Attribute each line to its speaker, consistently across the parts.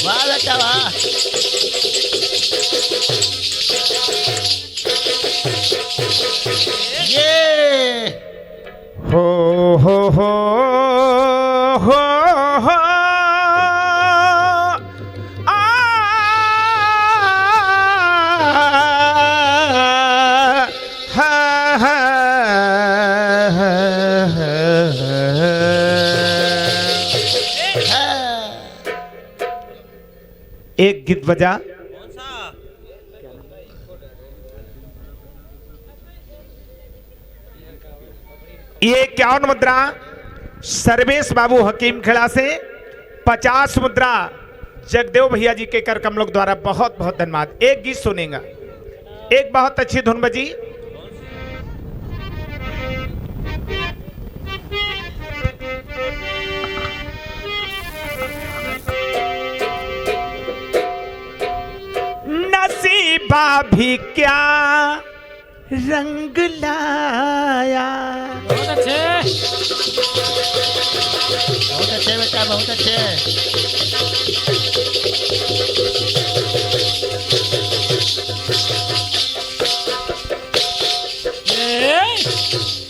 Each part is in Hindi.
Speaker 1: वाह बेटा वाह। ये
Speaker 2: हो हो हो हो हो आ हा हा एक गीत बजा। ये 51 मुद्रा सर्वेश बाबू हकीम खेड़ा से, 50 मुद्रा जगदेव भैया जी के कर कमलों द्वारा। बहुत बहुत धन्यवाद। एक गीत सुनेगा, एक बहुत अच्छी धुन बजी। नसीबा भी क्या रंग लाया।
Speaker 1: बहुत अच्छे बेटा, बहुत अच्छे।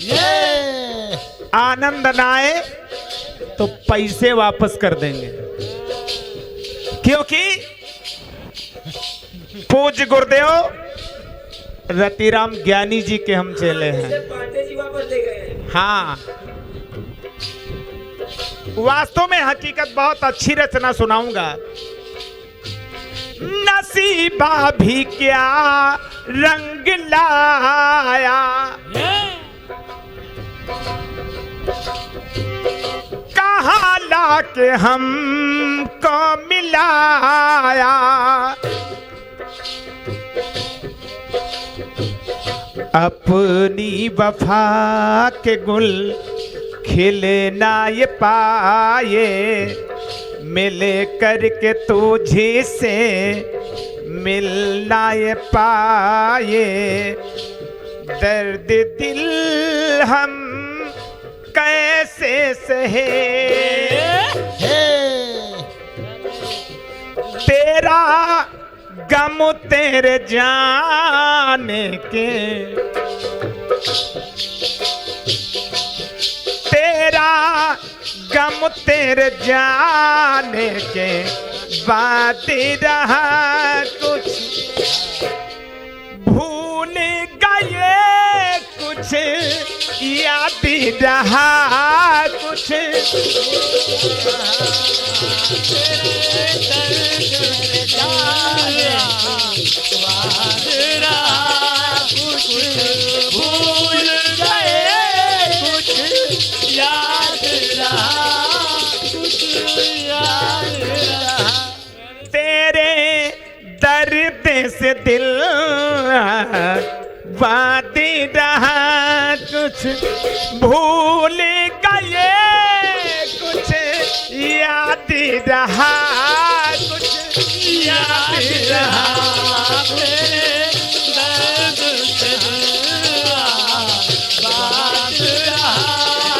Speaker 1: ये
Speaker 2: आनंद ना आए तो पैसे वापस कर देंगे, क्योंकि पूज्य गुरुदेव रतिराम ज्ञानी जी के हम चेले हैं। हाँ, वास्तव में हकीकत बहुत अच्छी रचना सुनाऊंगा। नसीबा भी क्या रंग लाया, कहाँ लाके हमको मिलाया। अपनी वफा के गुल खिले ना ये पाए, मिले करके तुझे से मिलना ये पाए। दर्द दिल हम कैसे सहे, तेरा गम तेरे जाने के, तेरा गम तेरे जाने के बाद रहा कुछ भूल गए, कुछ याद रहा कुछ।
Speaker 1: भूल गए कुछ याद रहा, कुछ याद रहा।
Speaker 2: तेरे दर्द से दिल बात रहा कुछ भूल गए, कुछ याद रहा, कुछ याद रहा।
Speaker 1: दर्द से बात रहा,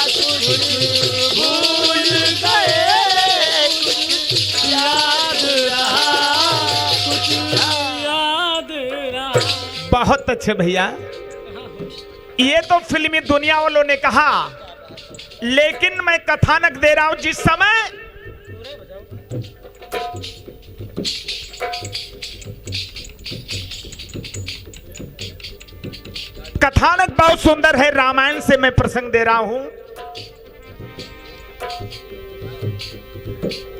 Speaker 1: कुछ भूल गए, कुछ याद रहा, कुछ याद रहा।
Speaker 2: बहुत अच्छे भैया, ये तो फिल्मी दुनिया वालों ने कहा, लेकिन मैं कथानक दे रहा हूं। जिस समय कथानक बहुत सुंदर है, रामायण से मैं प्रसंग दे रहा हूं।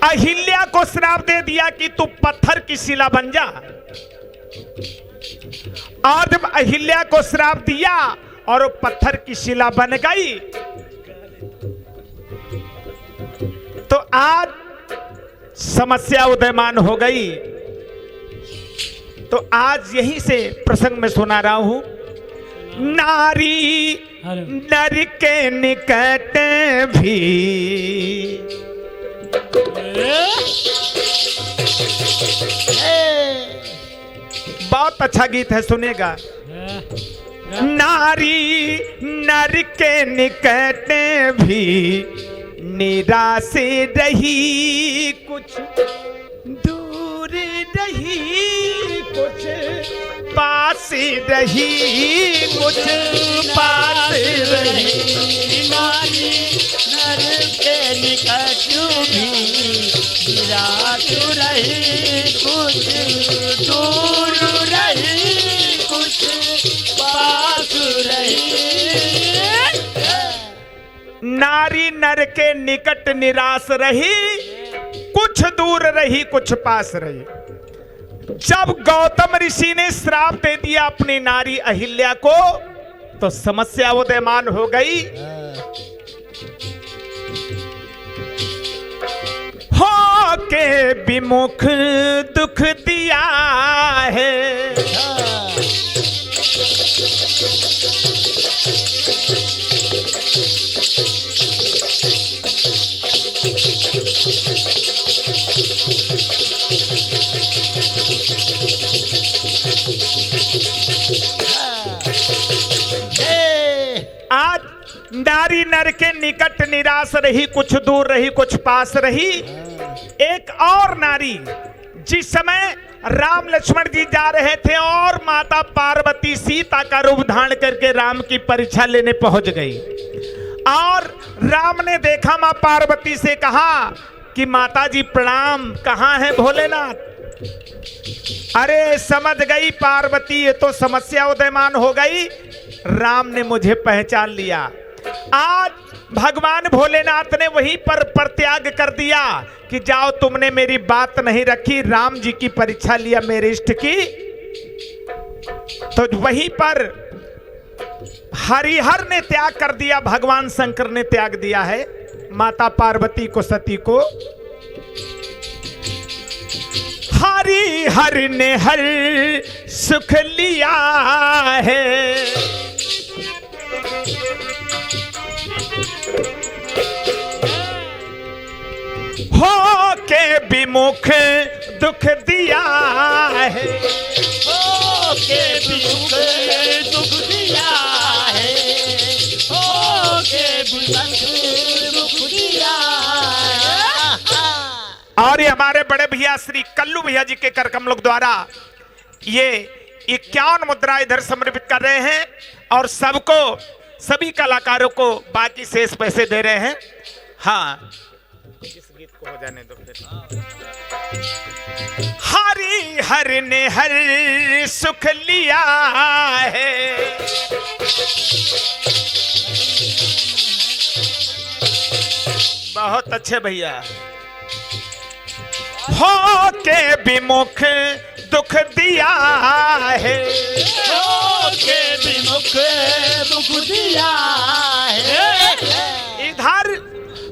Speaker 2: अहिल्या को श्राप दे दिया कि तू पत्थर की शिला बन जा, और जब अहिल्या को श्राप दिया और वो पत्थर की शिला बन गई, तो आज समस्या उदयमान हो गई। तो आज यहीं से प्रसंग में सुना रहा हूं। नारी नर के निकट भी बहुत अच्छा गीत है, सुनेगा। नारी नर के निकट भी निराश रही, कुछ दूर रही, कुछ पास रही, कुछ पास रही।
Speaker 1: नारी नर के निकट भी निराश रही, कुछ दूर रही, कुछ पास रही।
Speaker 2: नारी नर के निकट निराश रही, कुछ दूर रही, कुछ पास रही। जब गौतम ऋषि ने श्राप दे दिया अपनी नारी अहिल्या को, तो समस्या उदयमान हो गई। हो के विमुख दुख दिया है, आज नारी नर के निकट निराश रही, कुछ दूर रही, कुछ पास रही। एक और नारी, जिस समय राम लक्ष्मण जी जा रहे थे और माता पार्वती सीता का रूप धारण करके राम की परीक्षा लेने पहुंच गई, और राम ने देखा, मां पार्वती से कहा कि माता जी प्रणाम, कहाँ है भोलेनाथ। अरे समझ गई पार्वती, ये तो समस्या उदयमान हो गई, राम ने मुझे पहचान लिया। आज भगवान भोलेनाथ ने वहीं पर परित्याग कर दिया कि जाओ, तुमने मेरी बात नहीं रखी, राम जी की परीक्षा लिया मेरे इष्ट की। तो वहीं पर हरिहर ने त्याग कर दिया, भगवान शंकर ने त्याग दिया है माता पार्वती को, सती को। हरिहर ने हर सुख लिया है, हो के विमुख दुख दिया है,
Speaker 1: हो के विमुख दुख दिया है, हो के विमुख दुख दिया है।
Speaker 2: और ये हमारे बड़े भैया श्री कल्लू भैया जी के कर कमलों द्वारा ये 51 मुद्रा इधर समर्पित कर रहे हैं, और सबको, सभी कलाकारों को बाकी शेष पैसे दे रहे हैं। हाँ, इस गीत को हो जाने दो फिर। हरि हर ने हर सुख लिया है, बहुत अच्छे भैया। हो के विमुख दुख दिया है,
Speaker 1: हो के विमुख दुख दिया है।
Speaker 2: इधर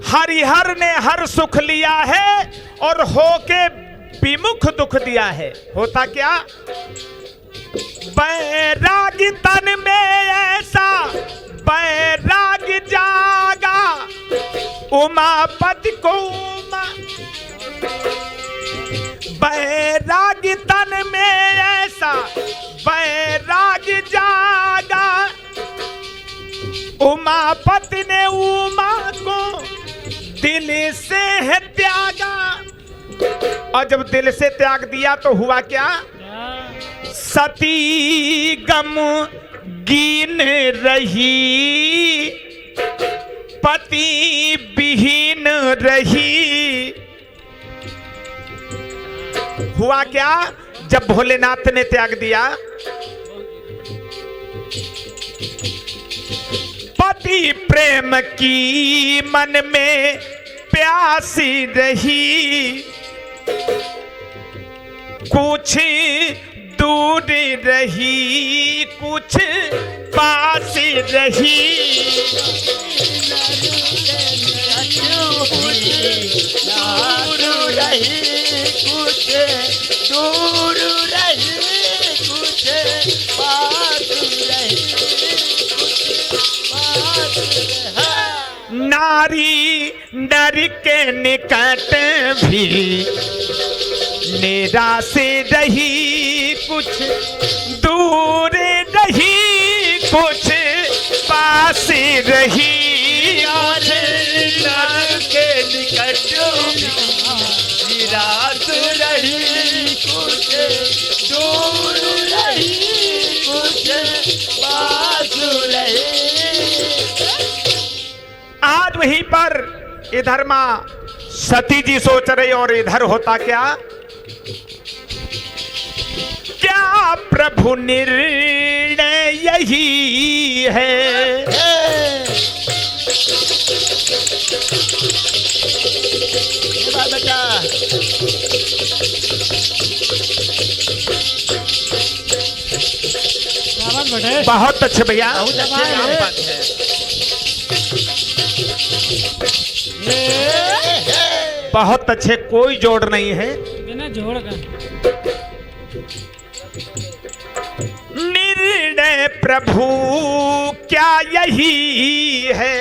Speaker 2: हरिहर ने हर सुख लिया है और हो के विमुख दुख दिया है। होता क्या, बैराग तन में ऐसा बैराग जागा, उमापति को बैराग तन में ऐसा बैराग जागा, उमापति ने उमा को दिल से है त्यागा। और जब दिल से त्याग दिया तो हुआ क्या, सती गम गीन रही, पति विहीन रही। हुआ क्या, जब भोलेनाथ ने त्याग दिया, पति प्रेम की मन में प्यासी रही, कुछ दूर रही, कुछ पास रही।
Speaker 1: दूर रही, कुछ दूर रही, कुछ पास रही, कुछ पास रही।
Speaker 2: नारी नर के निकट भी निराश रही, कुछ दूर रही, कुछ पास रही
Speaker 1: और नर के निकट निराश रही, कुछ दूर रही, कुछ पास रही।
Speaker 2: आज वहीं पर इधर मां सती जी सोच रही और इधर होता क्या? क्या प्रभु निर्णय यही है?
Speaker 1: बेटा
Speaker 2: बहुत अच्छे भैया,
Speaker 1: बहुत अच्छे काम बात है।
Speaker 2: बहुत अच्छे, कोई जोड़ नहीं है।
Speaker 3: बिना जोड़ का
Speaker 2: निर्णय प्रभु क्या यही है?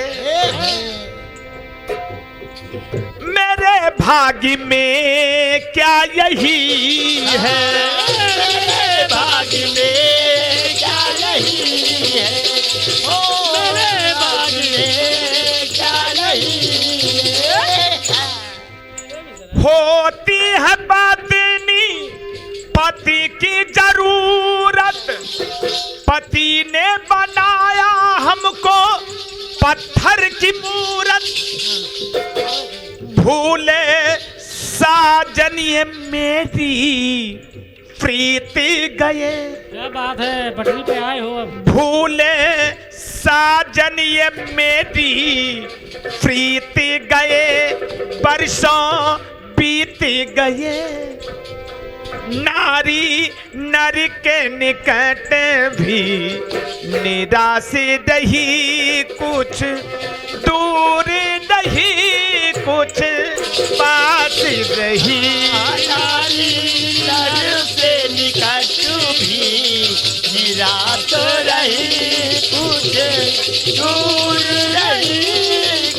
Speaker 2: मेरे भाग्य में क्या यही है?
Speaker 1: मेरे भाग्य में क्या यही है? ओ मेरे भाग्य में क्या यही है?
Speaker 2: होती है पत्नी पति की जरूरत, पति ने बनाया हमको पत्थर की मूरत, भूले साजन ये मेरी प्रीति गए।
Speaker 3: क्या बात है, पटरी पे आए हो अब।
Speaker 2: भूले साजन ये मेरी प्रीति गए, बरसों बीत गए। नारी नर के निकट भी निराश रही, कुछ दूर नहीं, कुछ पास रही।
Speaker 1: नारी नर से निकट भी निराश रही, कुछ दूर रही,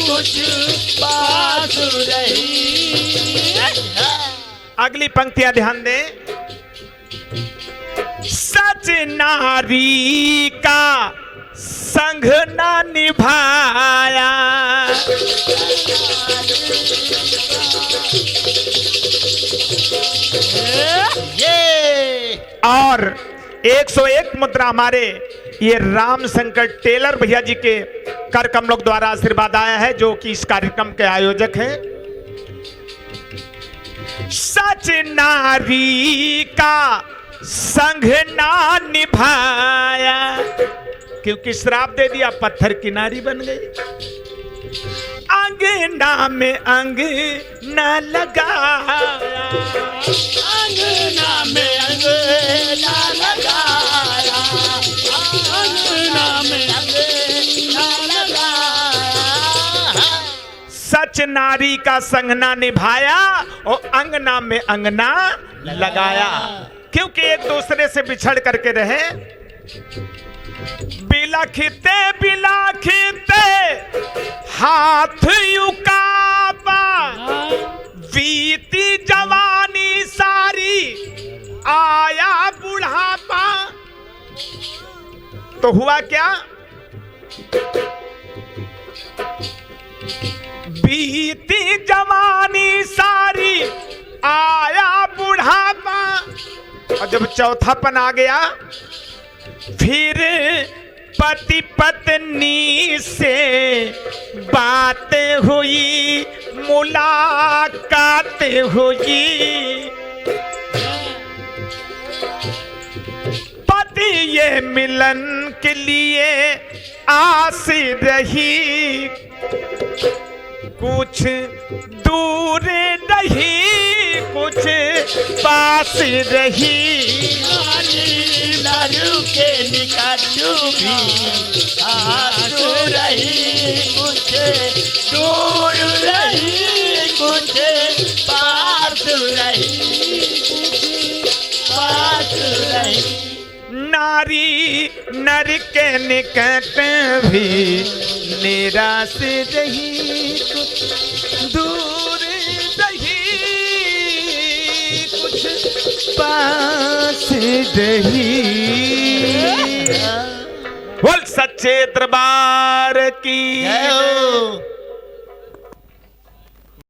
Speaker 1: कुछ पास रही।
Speaker 2: अगली पंक्तियां ध्यान दें। सच नारी का संग ना निभाया,
Speaker 1: ये
Speaker 2: और 101 मुद्रा हमारे ये राम शंकर टेलर भैया जी के कर कमलों द्वारा आशीर्वाद आया है, जो कि इस कार्यक्रम के आयोजक हैं। सच नारी का संग ना निभाया, क्योंकि श्राप दे दिया, पत्थर की नारी बन गई। अंगना में अंग न लगाया,
Speaker 1: अंगना में अंगना लगाया, अंगना में अंगना लगाया।
Speaker 2: सच नारी का संग ना निभाया और अंगना में अंगना लगाया, क्योंकि एक दूसरे से बिछड़ करके रहे। बिलखते बिलखते हाथ युकाबा, बीती जवानी सारी आया बुढ़ापा। तो हुआ क्या? बीती जवानी सारी आया बुढ़ापा, और जब चौथापन आ गया, फिर पति पत्नी से बात हुई, मुलाकात हुई। पति ये मिलन के लिए आस रही, कुछ दूर नहीं, कुछ पास रही।
Speaker 1: नर के निकट भी आस रही, कुछ दूर रही, कुछ पास रही, पास रही।
Speaker 2: नारी नर के निकट भी निराश रही, कुछ दूर रही, कुछ पास रही। बोल सच्चे दरबार की
Speaker 1: जय हो।